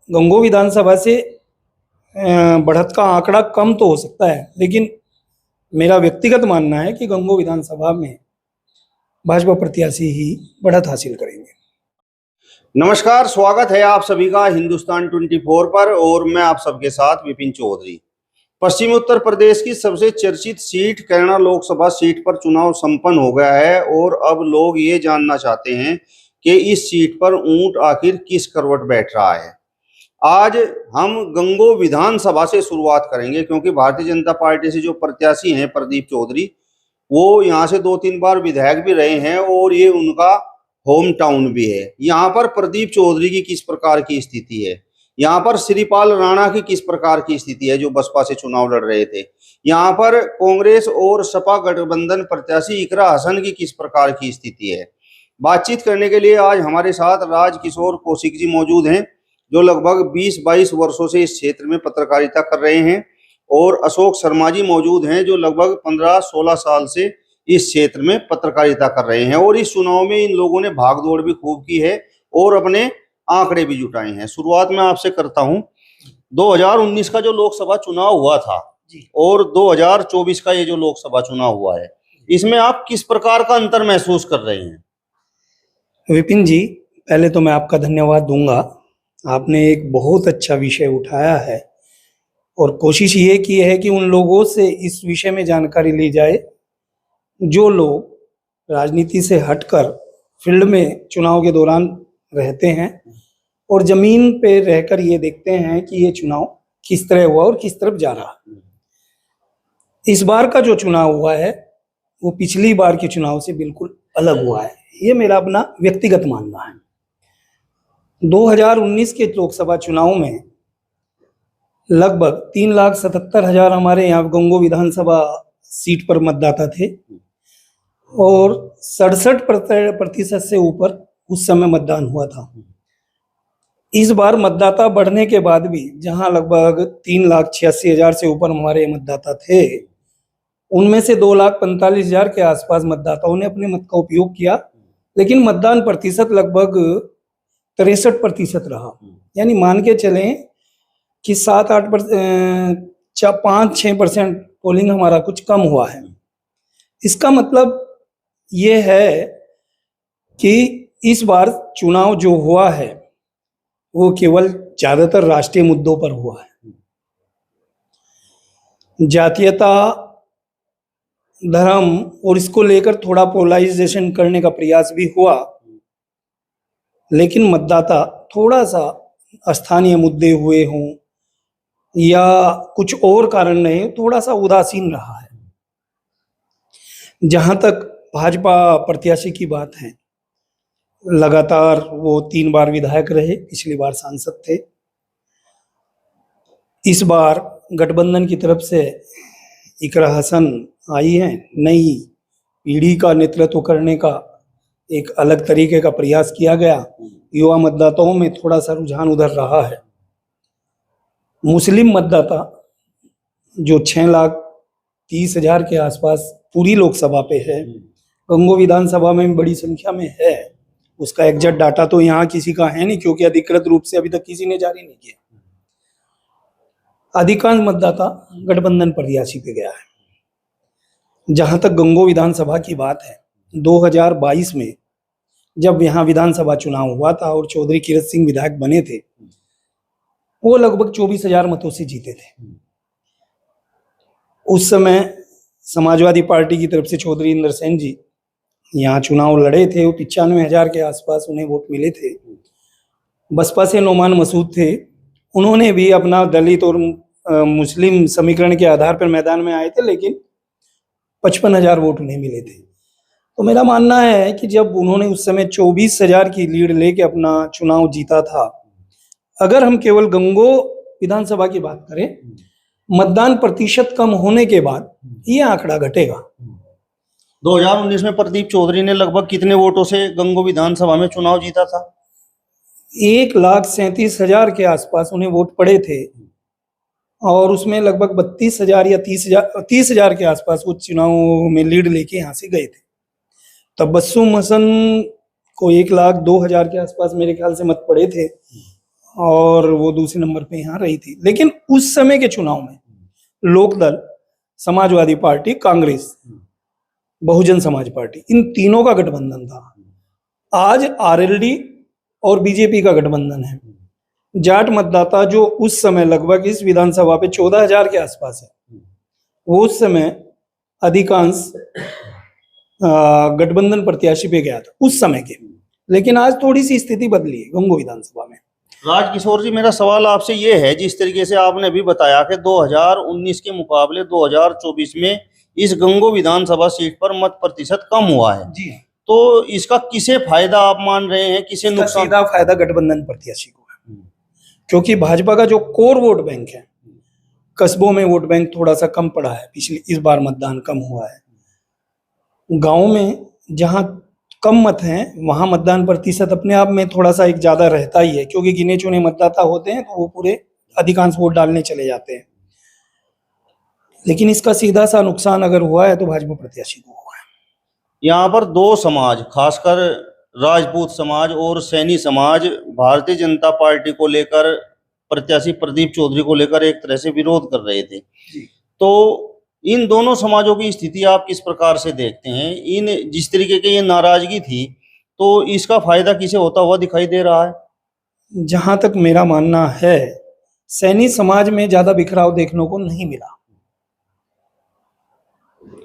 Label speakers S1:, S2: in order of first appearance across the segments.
S1: गंगो विधानसभा से बढ़त का आंकड़ा कम तो हो सकता है, लेकिन मेरा व्यक्तिगत मानना है कि गंगो विधानसभा में भाजपा प्रत्याशी ही बढ़त हासिल करेंगे।
S2: नमस्कार, स्वागत है आप सभी का हिंदुस्तान 24 पर और मैं आप सबके साथ विपिन चौधरी। पश्चिमी उत्तर प्रदेश की सबसे चर्चित सीट कैराना लोकसभा सीट पर चुनाव संपन्न हो गया है और अब लोग ये जानना चाहते हैं कि इस सीट पर ऊंट आखिर किस करवट बैठ रहा है। आज हम गंगो विधानसभा से शुरुआत करेंगे क्योंकि भारतीय जनता पार्टी से जो प्रत्याशी हैं प्रदीप चौधरी, वो यहाँ से 2-3 बार विधायक भी रहे हैं और ये उनका होम टाउन भी है। यहाँ पर प्रदीप चौधरी की किस प्रकार की स्थिति है, यहाँ पर श्रीपाल राणा की किस प्रकार की स्थिति है जो बसपा से चुनाव लड़ रहे थे, यहाँ पर कांग्रेस और सपा गठबंधन प्रत्याशी इकरा हसन की किस प्रकार की स्थिति है। बातचीत करने के लिए आज हमारे साथ राजकिशोर कौशिक जी मौजूद हैं जो लगभग 20-22 वर्षों से इस क्षेत्र में पत्रकारिता कर रहे हैं, और अशोक शर्मा जी मौजूद हैं जो लगभग 15-16 साल से इस क्षेत्र में पत्रकारिता कर रहे हैं और इस चुनाव में इन लोगों ने भागदौड़ भी खूब की है और अपने आंकड़े भी जुटाए हैं। शुरुआत में आपसे करता हूं, 2019 का जो लोकसभा चुनाव हुआ था और 2024 का ये जो लोकसभा चुनाव हुआ है, इसमें आप किस प्रकार का अंतर महसूस कर रहे हैं?
S1: विपिन जी, पहले तो मैं आपका धन्यवाद दूंगा। आपने एक बहुत अच्छा विषय उठाया है और कोशिश ये की है कि उन लोगों से इस विषय में जानकारी ली जाए जो लोग राजनीति से हटकर फील्ड में चुनाव के दौरान रहते हैं और जमीन पे रहकर ये देखते हैं कि ये चुनाव किस तरह हुआ और किस तरफ जा रहा। इस बार का जो चुनाव हुआ है वो पिछली बार के चुनाव से बिल्कुल अलग हुआ है, ये मेरा अपना व्यक्तिगत मानना है। 2019 के लोकसभा चुनाव में लगभग 3,77,000 हमारे यहाँ गंगो विधानसभा सीट पर मतदाता थे और 67% से ऊपर उस समय मतदान हुआ था। इस बार मतदाता बढ़ने के बाद भी जहां लगभग 3,86,000 से ऊपर हमारे मतदाता थे, उनमें से 2,45,000 के आसपास मतदाताओं ने अपने मत का उपयोग किया, लेकिन मतदान प्रतिशत लगभग 63% रहा। यानी मान के चलें कि 5-6% पोलिंग हमारा कुछ कम हुआ है। इसका मतलब ये है कि इस बार चुनाव जो हुआ है वो केवल ज्यादातर राष्ट्रीय मुद्दों पर हुआ है। जातीयता, धर्म और इसको लेकर थोड़ा पोलराइजेशन करने का प्रयास भी हुआ, लेकिन मतदाता थोड़ा सा स्थानीय मुद्दे हुए हों या कुछ और कारण नहीं, थोड़ा सा उदासीन रहा है। जहां तक भाजपा प्रत्याशी की बात है, लगातार वो 3 बार विधायक रहे, पिछली बार सांसद थे। इस बार गठबंधन की तरफ से इकरा हसन आई है, नई पीढ़ी का नेतृत्व करने का एक अलग तरीके का प्रयास किया गया। युवा मतदाताओं में थोड़ा सा रुझान उधर रहा है। मुस्लिम मतदाता जो 6,30,000 के आसपास पूरी लोकसभा पे है, गंगो विधानसभा में बड़ी संख्या में है। उसका एग्जैक्ट डाटा तो यहाँ किसी का है नहीं क्योंकि अधिकृत रूप से अभी तक किसी ने जारी नहीं किया। अधिकांश मतदाता गठबंधन प्रत्याशी पे गया है। जहां तक गंगो विधानसभा की बात है, 2022 में जब यहाँ विधानसभा चुनाव हुआ था और चौधरी किरत सिंह विधायक बने थे, वो लगभग 24,000 मतों से जीते थे। उस समय समाजवादी पार्टी की तरफ से चौधरी इंदर सेन जी यहाँ चुनाव लड़े थे, वो 95,000 के आसपास उन्हें वोट मिले थे। बसपा से नोमान मसूद थे, उन्होंने भी अपना दलित और मुस्लिम समीकरण के आधार पर मैदान में आए थे, लेकिन 55,000 वोट उन्हें मिले थे। तो मेरा मानना है कि जब उन्होंने उस समय 24,000 की लीड लेके अपना चुनाव जीता था, अगर हम केवल गंगो विधानसभा की बात करें, मतदान प्रतिशत कम होने के बाद ये आंकड़ा घटेगा।
S2: 2019 में प्रदीप चौधरी ने लगभग कितने वोटों से गंगो विधानसभा में चुनाव जीता था?
S1: 1,37,000 के आसपास उन्हें वोट पड़े थे और उसमें लगभग 32,000 या 30,000 के आसपास वो चुनाव में लीड लेके यहाँ से गए थे। तबस्सुम हसन को 1,02,000 के आसपास मेरे ख्याल से मत पड़े थे और वो दूसरे नंबर पे यहाँ रही थी। लेकिन उस समय के चुनाव में लोकदल, समाजवादी पार्टी, कांग्रेस, बहुजन समाज पार्टी, इन तीनों का गठबंधन था। आज आरएलडी और बीजेपी का गठबंधन है। जाट मतदाता जो उस समय लगभग इस विधानसभा पे 14,000 के आसपास है, वो उस समय अधिकांश गठबंधन प्रत्याशी पे गया था उस समय के। लेकिन आज थोड़ी सी स्थिति बदली है गंगो विधानसभा में।
S2: राजकिशोर जी, मेरा सवाल आपसे ये है, जिस तरीके से आपने अभी बताया कि 2019 के मुकाबले 2024 में इस गंगो विधानसभा सीट पर मत प्रतिशत कम हुआ है,
S1: जी,
S2: तो इसका किसे फायदा आप मान रहे हैं, किसे
S1: इसका
S2: नुकसान?
S1: सीधा फायदा गठबंधन प्रत्याशी को है, क्योंकि भाजपा का जो कोर वोट बैंक है, कस्बों में वोट बैंक थोड़ा सा कम पड़ा है, पिछली इस बार मतदान कम हुआ है। गांव में जहां कम मत हैं वहां मतदान प्रतिशत अपने आप में थोड़ा सा एक ज्यादा रहता ही है, क्योंकि गिने चुने मतदाता होते हैं तो वो पूरे अधिकांश वोट डालने चले जाते हैं। लेकिन इसका सीधा सा नुकसान अगर हुआ है तो भाजपा प्रत्याशी को हुआ है।
S2: यहाँ पर दो समाज, खासकर राजपूत समाज और सैनी समाज, भारतीय जनता पार्टी को लेकर, प्रत्याशी प्रदीप चौधरी को लेकर एक तरह से विरोध कर रहे थे। तो इन दोनों समाजों की स्थिति आप किस प्रकार से देखते हैं? इन जिस तरीके की ये नाराजगी थी, तो इसका फायदा किसे होता हुआ दिखाई दे रहा है?
S1: जहां तक मेरा मानना है, सैनी समाज में ज्यादा बिखराव देखने को नहीं मिला।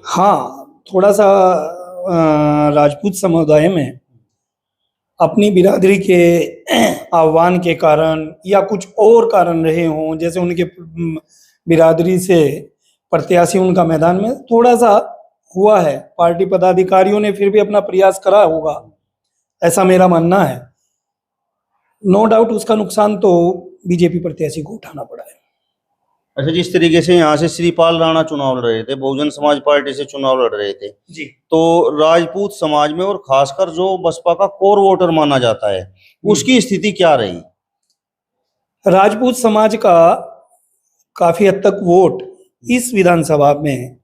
S1: हाँ, थोड़ा सा राजपूत समुदाय में अपनी बिरादरी के आह्वान के कारण या कुछ और कारण रहे हों, जैसे उनके बिरादरी से प्रत्याशी उनका मैदान में थोड़ा सा हुआ है, पार्टी पदाधिकारियों ने फिर भी अपना प्रयास करा होगा, ऐसा मेरा मानना है। नो डाउट उसका नुकसान तो बीजेपी प्रत्याशी को उठाना पड़ा है।
S2: अच्छा, जिस तरीके से यहाँ से श्रीपाल राणा चुनाव लड़ रहे थे, बहुजन समाज पार्टी से चुनाव लड़ रहे थे
S1: जी,
S2: तो राजपूत समाज में और खासकर जो बसपा का कोर वोटर माना जाता है, उसकी स्थिति क्या रही?
S1: राजपूत समाज का काफी हद तक वोट इस विधानसभा में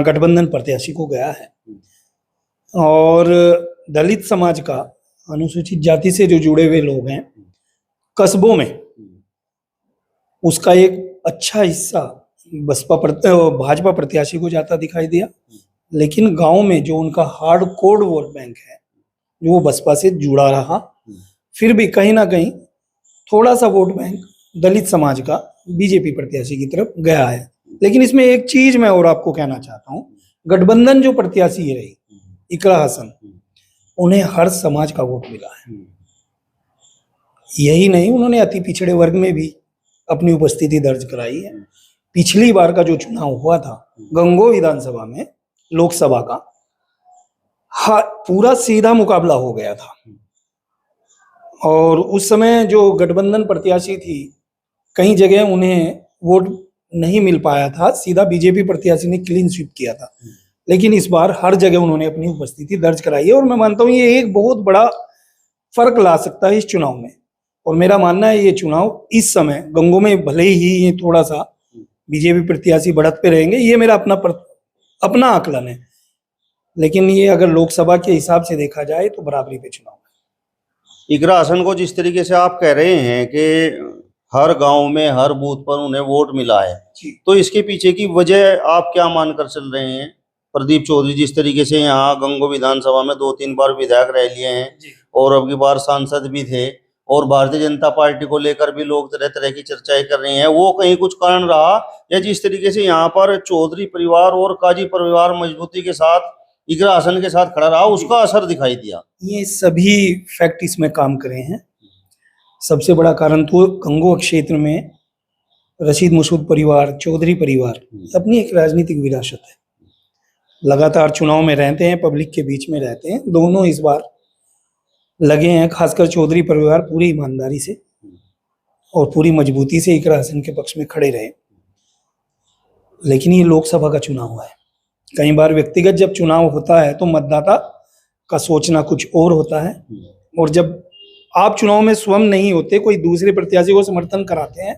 S1: गठबंधन प्रत्याशी को गया है, और दलित समाज का, अनुसूचित जाति से जो जुड़े हुए लोग हैं कस्बों में, उसका एक अच्छा हिस्सा भाजपा प्रत्याशी को जाता दिखाई दिया। लेकिन गांव में जो उनका हार्ड कोर वोट बैंक है, जो वो बसपा से जुड़ा रहा, फिर भी कहीं ना कहीं थोड़ा सा वोट बैंक दलित समाज का बीजेपी प्रत्याशी की तरफ गया है। लेकिन इसमें एक चीज मैं और आपको कहना चाहता हूँ, गठबंधन जो प्रत्याशी रही इकरा हसन, उन्हें हर समाज का वोट मिला है। यही नहीं, उन्होंने अति पिछड़े वर्ग में भी अपनी उपस्थिति दर्ज कराई है। पिछली बार का जो चुनाव हुआ था गंगो विधानसभा में, लोकसभा का, पूरा सीधा मुकाबला हो गया था, और उस समय जो गठबंधन प्रत्याशी थी, कई जगह उन्हें वोट नहीं मिल पाया था, सीधा बीजेपी प्रत्याशी ने क्लीन स्वीप किया था। लेकिन इस बार हर जगह उन्होंने अपनी उपस्थिति दर्ज कराई है, और मैं मानता हूँ ये एक बहुत बड़ा फर्क ला सकता है इस चुनाव में। और मेरा मानना है ये चुनाव इस समय गंगो में भले ही ये थोड़ा सा बीजेपी प्रत्याशी बढ़त पे रहेंगे, ये मेरा अपना आकलन है, लेकिन ये अगर लोकसभा के हिसाब से देखा जाए तो बराबरी पे चुनाव है।
S2: इकरा हसन को जिस तरीके से आप कह रहे हैं कि हर गांव में, हर बूथ पर उन्हें वोट मिला है, तो इसके पीछे की वजह आप क्या मानकर चल रहे हैं? प्रदीप चौधरी जिस तरीके से यहाँ गंगो विधानसभा में 2-3 बार विधायक रह लिए हैं और अब की बार सांसद भी थे, और भारतीय जनता पार्टी को लेकर भी लोग तरह तरह की चर्चाएं कर रहे हैं, वो कहीं कुछ कारण रहा, या जिस तरीके से यहाँ पर चौधरी परिवार और काजी परिवार मजबूती के साथ इकरा हसन के साथ खड़ा रहा, उसका असर दिखाई दिया?
S1: ये सभी फैक्ट इसमें काम करे हैं। सबसे बड़ा कारण तो गंगो क्षेत्र में रशीद मसूद परिवार, चौधरी परिवार अपनी एक राजनीतिक विरासत है, लगातार चुनाव में रहते हैं, पब्लिक के बीच में रहते हैं, दोनों इस बार लगे हैं। खासकर चौधरी परिवार पूरी ईमानदारी से और पूरी मजबूती से इकरा हसन के पक्ष में खड़े रहे। लेकिन ये लोकसभा का चुनाव है, कई बार व्यक्तिगत जब चुनाव होता है तो मतदाता का सोचना कुछ और होता है, और जब आप चुनाव में स्वयं नहीं होते, कोई दूसरे प्रत्याशी को समर्थन कराते हैं,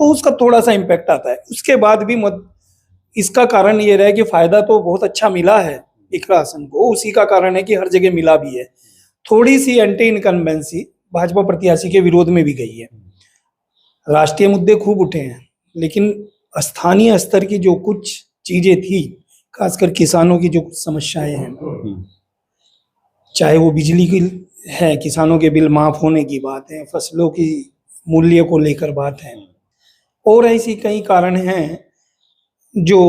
S1: तो उसका थोड़ा सा इम्पैक्ट आता है। उसके बाद भी इसका कारण ये रहा कि फायदा तो बहुत अच्छा मिला है इकरा हसन को, उसी का कारण है कि हर जगह मिला भी है। थोड़ी सी एंटी इनकम्बेंसी भाजपा प्रत्याशी के विरोध में भी गई है। राष्ट्रीय मुद्दे खूब उठे हैं, लेकिन स्थानीय स्तर की जो कुछ चीजें थी, खासकर किसानों की जो कुछ समस्याएं हैं, चाहे वो बिजली की है, किसानों के बिल माफ होने की बात है, फसलों की मूल्य को लेकर बात है, और ऐसी कई कारण हैं जो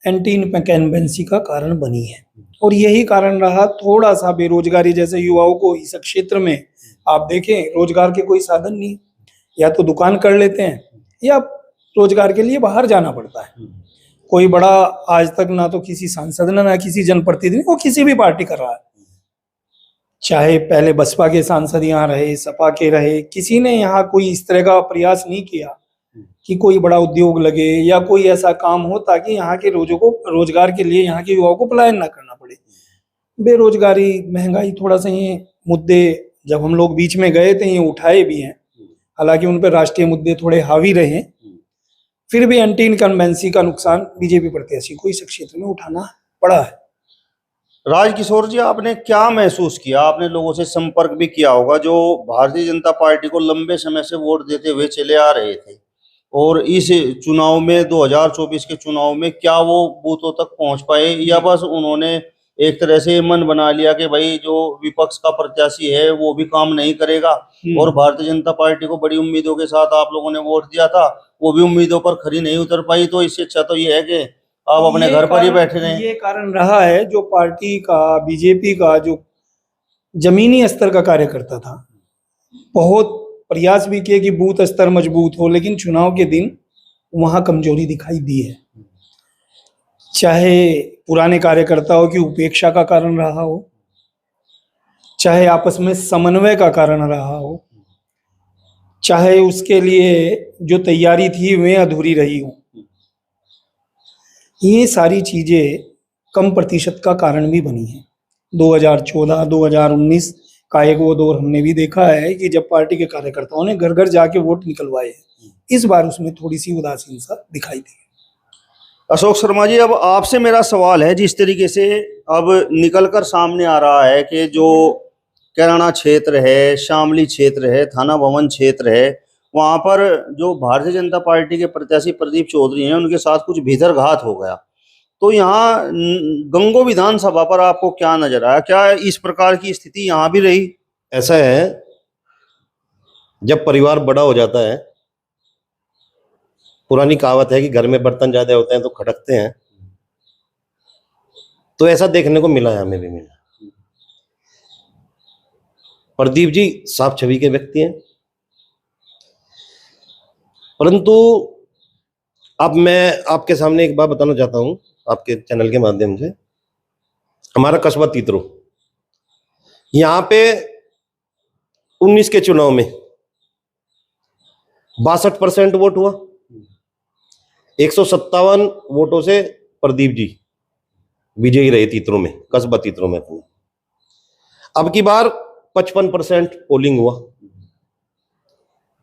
S1: एंटी इनकम्बेंसी का कारण बनी है। और यही कारण रहा थोड़ा सा बेरोजगारी, जैसे युवाओं को इस क्षेत्र में आप देखें रोजगार के कोई साधन नहीं, या तो दुकान कर लेते हैं या रोजगार के लिए बाहर जाना पड़ता है। कोई बड़ा आज तक ना तो किसी सांसद ने ना किसी जनप्रतिनिधि वो किसी भी पार्टी कर रहा है, चाहे पहले बसपा के सांसद यहाँ रहे, सपा के रहे, किसी ने यहाँ कोई इस तरह का प्रयास नहीं किया कि कोई बड़ा उद्योग लगे या कोई ऐसा काम हो ताकि यहाँ के रोजगार के लिए यहाँ के युवाओं को पलायन ना करना पड़े। बेरोजगारी, महंगाई, थोड़ा सा ये मुद्दे जब हम लोग बीच में गए थे ये उठाए भी हैं, हालांकि उन पर राष्ट्रीय मुद्दे थोड़े हावी रहे, फिर भी एंटी इनकम्बेंसी का नुकसान बीजेपी प्रत्याशी को इस क्षेत्र में उठाना पड़ा है।
S2: राजकिशोर जी, आपने क्या महसूस किया? आपने लोगों से संपर्क भी किया होगा जो भारतीय जनता पार्टी को लंबे समय से वोट देते हुए चले आ रहे थे, और इस चुनाव में 2024 के चुनाव में क्या वो बूथों तक पहुंच पाए, या बस उन्होंने एक तरह से मन बना लिया कि भाई जो विपक्ष का प्रत्याशी है वो भी काम नहीं करेगा, और भारतीय जनता पार्टी को बड़ी उम्मीदों के साथ आप लोगों ने वोट दिया था, वो भी उम्मीदों पर खरी नहीं उतर पाई, तो इससे अच्छा तो ये है कि आप अपने घर पर ही बैठे रहें।
S1: ये कारण रहा है जो पार्टी का, बीजेपी का जो जमीनी स्तर का कार्यकर्ता था, बहुत प्रयास भी किए कि बूथ स्तर मजबूत हो, लेकिन चुनाव के दिन वहां कमजोरी दिखाई दी है। चाहे पुराने कार्यकर्ताओं की उपेक्षा का कारण रहा हो, चाहे आपस में समन्वय का कारण रहा हो, चाहे उसके लिए जो तैयारी थी वे अधूरी रही हो, ये सारी चीजें कम प्रतिशत का कारण भी बनी है। 2014-2019 का एक वो दौर हमने भी देखा है कि जब पार्टी के कार्यकर्ताओं ने घर घर जाके वोट निकलवाए, इस बार उसमें थोड़ी सी उदासीनता दिखाई दी।
S2: अशोक शर्मा जी, अब आपसे मेरा सवाल है, जिस तरीके से अब निकलकर सामने आ रहा है कि जो कैराना क्षेत्र है, शामली क्षेत्र है, थाना भवन क्षेत्र है, वहां पर जो भारतीय जनता पार्टी के प्रत्याशी प्रदीप चौधरी हैं उनके साथ कुछ भीतरघात हो गया, तो यहाँ गंगो विधानसभा पर आपको क्या नजर आया? क्या इस प्रकार की स्थिति यहाँ भी रही?
S3: ऐसा है, जब परिवार बड़ा हो जाता है, पुरानी कहावत है कि घर में बर्तन ज्यादा होते हैं तो खटकते हैं, तो ऐसा देखने को मिला है, हमें भी मिला। प्रदीप जी साफ छवि के व्यक्ति हैं, परंतु अब मैं आपके सामने एक बात बताना चाहता हूं आपके चैनल के माध्यम से। हमारा कस्बा तीतरो, यहां पे 19 के चुनाव में 62% वोट हुआ, 157 वोटों से प्रदीप जी विजयी रहे तीतरो में, कस्बा तीतरो में अपने। अब की बार 55% पोलिंग हुआ,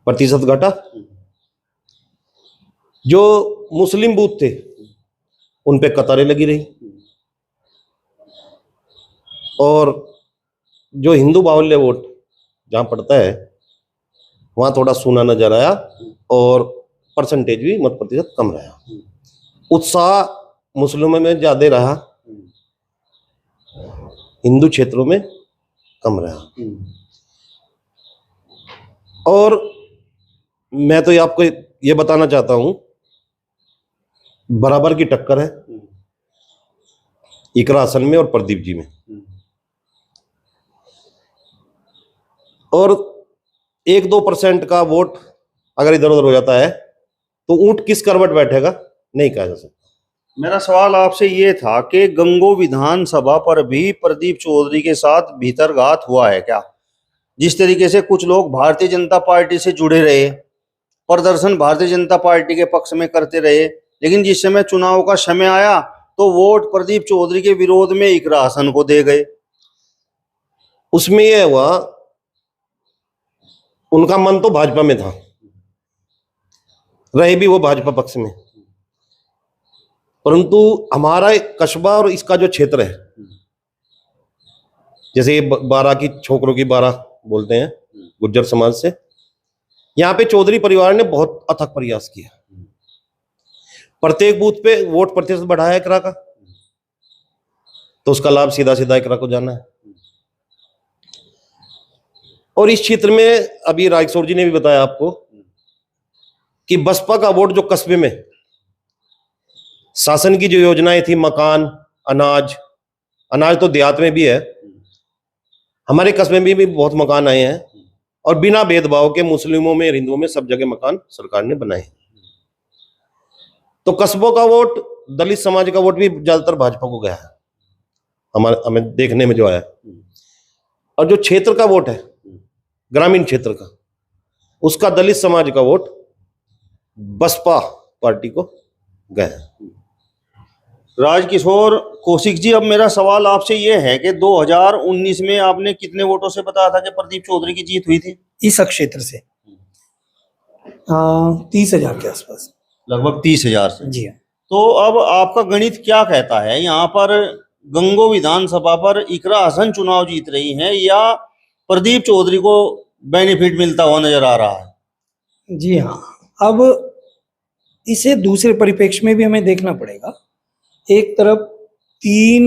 S3: प्रतिशत घटा। जो मुस्लिम बूथ थे उन पे कतारें लगी रही, और जो हिंदू बाहुल्य वोट जहां पड़ता है वहां थोड़ा सूना नजर आया, और परसेंटेज भी मत प्रतिशत कम रहा। उत्साह मुस्लिमों में ज्यादा रहा, हिंदू क्षेत्रों में कम रहा। और मैं तो आपको ये बताना चाहता हूं, बराबर की टक्कर है इकरा हसन में और प्रदीप जी में। और 1-2% का वोट अगर इधर उधर हो जाता है तो ऊंट किस करवट बैठेगा नहीं कहा जा सकता।
S2: मेरा सवाल आपसे ये था कि गंगो विधानसभा पर भी प्रदीप चौधरी के साथ भीतरघात हुआ है क्या? जिस तरीके से कुछ लोग भारतीय जनता पार्टी से जुड़े रहे, प्रदर्शन भारतीय जनता पार्टी के पक्ष में करते रहे, लेकिन जिस समय चुनाव का समय आया तो वोट प्रदीप चौधरी के विरोध में इकरा हसन को दे गए।
S3: उसमें यह हुआ, उनका मन तो भाजपा में था, रहे भी वो भाजपा पक्ष में, परंतु हमारा कस्बा और इसका जो क्षेत्र है, जैसे 12 की छोकरों की 12 बोलते हैं, गुर्जर समाज से। यहाँ पे चौधरी परिवार ने बहुत अथक प्रयास किया, प्रत्येक बूथ पे वोट प्रतिशत बढ़ाया एकरा का, तो उसका लाभ सीधा सीधा एकरा को जाना है। और इस क्षेत्र में अभी रायकिशोर जी ने भी बताया आपको कि बसपा का वोट जो कस्बे में शासन की जो योजनाएं थी, मकान, अनाज तो देहात में भी है, हमारे कस्बे में भी बहुत मकान आए हैं, और बिना भेदभाव के मुस्लिमों में, हिंदुओं में सब जगह मकान सरकार ने बनाए। तो कस्बों का वोट, दलित समाज का वोट भी ज्यादातर भाजपा को गया है, हमें देखने में जो आया। और जो क्षेत्र का वोट है, ग्रामीण क्षेत्र का, उसका दलित समाज का वोट बसपा पार्टी को गया है।
S2: राजकिशोर कौशिक जी, अब मेरा सवाल आपसे ये है कि 2019 में आपने कितने वोटों से बताया था कि प्रदीप चौधरी की जीत हुई थी?
S1: इस क्षेत्र से 30,000 के आसपास।
S2: लगभग 30,000 से।
S1: जी हाँ।
S2: तो अब आपका गणित क्या कहता है, यहाँ पर गंगो विधानसभा पर इकरा हसन चुनाव जीत रही हैं या प्रदीप चौधरी को बेनिफिट मिलता हुआ नजर आ रहा है?
S1: जी हाँ, अब इसे दूसरे परिप्रेक्ष्य में भी हमें देखना पड़ेगा। एक तरफ 3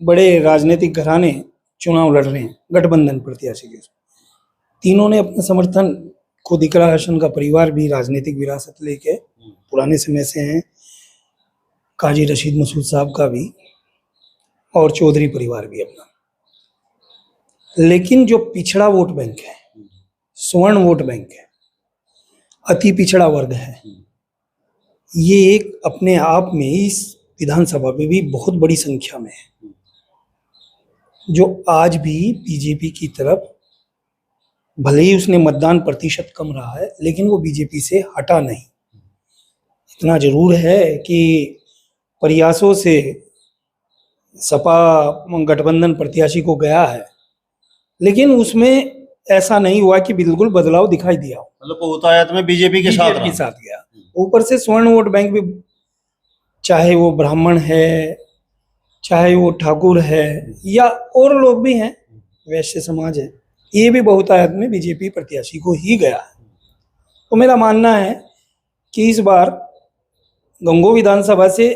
S1: बड़े राजनीतिक घराने चुनाव लड़ रहे हैं गठबंधन प्रत्याशी के, तीनों ने अपना समर्थन, खुद इकरा हसन का परिवार भी राजनीतिक विरासत लेके पुराने समय से हैं, काजी रशीद मसूद साहब का भी, और चौधरी परिवार भी अपना। लेकिन जो पिछड़ा वोट बैंक है, स्वर्ण वोट बैंक है, अति पिछड़ा वर्ग है, ये एक अपने आप में इस विधानसभा में भी बहुत बड़ी संख्या में है, जो आज भी बीजेपी की तरफ, भले ही उसने मतदान प्रतिशत कम रहा है, लेकिन वो बीजेपी से हटा नहीं। इतना जरूर है कि प्रयासों से सपा गठबंधन प्रत्याशी को गया है, लेकिन उसमें ऐसा नहीं हुआ कि बिल्कुल बदलाव दिखाई दिया हो।
S2: मतलब बहुतायत में बीजेपी के साथ
S1: गया। ऊपर से स्वर्ण वोट बैंक भी, चाहे वो ब्राह्मण है, चाहे वो ठाकुर है, या और लोग भी हैं, वैश्य समाज है, ये भी बहुतायत में बीजेपी प्रत्याशी को ही गया है। तो मेरा मानना है कि इस बार गंगो विधानसभा से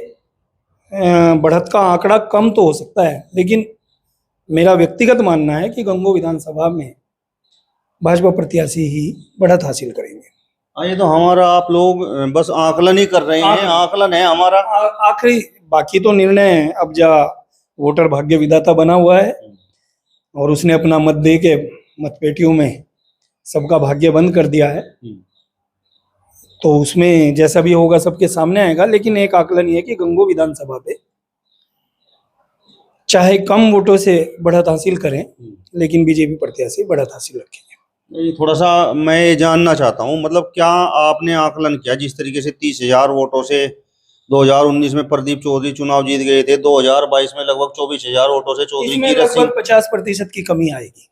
S1: बढ़त का आंकड़ा कम तो हो सकता है, लेकिन मेरा व्यक्तिगत मानना है कि गंगो विधानसभा में भाजपा प्रत्याशी ही बढ़त हासिल करेंगे।
S2: ये तो हमारा, आप लोग बस आकलन ही कर रहे हैं, आकलन है हमारा।
S1: आखिरी बाकी तो निर्णय अब जा वोटर भाग्य विधाता बना हुआ है, और उसने अपना मत दे के मतपेटियों में सबका भाग्य बंद कर दिया है, तो उसमें जैसा भी होगा सबके सामने आएगा। लेकिन एक आकलन ये है कि गंगो विधानसभा पे चाहे कम वोटों से बढ़त हासिल करें, लेकिन बीजेपी प्रत्याशी बढ़त हासिल रखेंगे।
S2: ये थोड़ा सा मैं ये जानना चाहता हूँ, मतलब क्या आपने आकलन किया, जिस तरीके से 30,000 वोटों से 2019 में प्रदीप चौधरी चुनाव जीत गए थे, 2022 में लगभग 24,000 वोटों से चौधरी की रस्सी,
S1: 50% की कमी आएगी।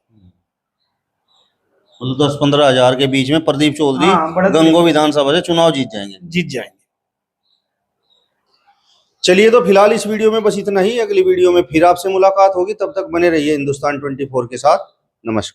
S2: मतलब 10-15 हजार के बीच में प्रदीप चौधरी गंगो विधानसभा से चुनाव जीत जाएंगे। चलिए, तो फिलहाल इस वीडियो में बस इतना ही। अगली वीडियो में फिर आपसे मुलाकात होगी, तब तक बने रहिए हिंदुस्तान 24 के साथ। नमस्कार।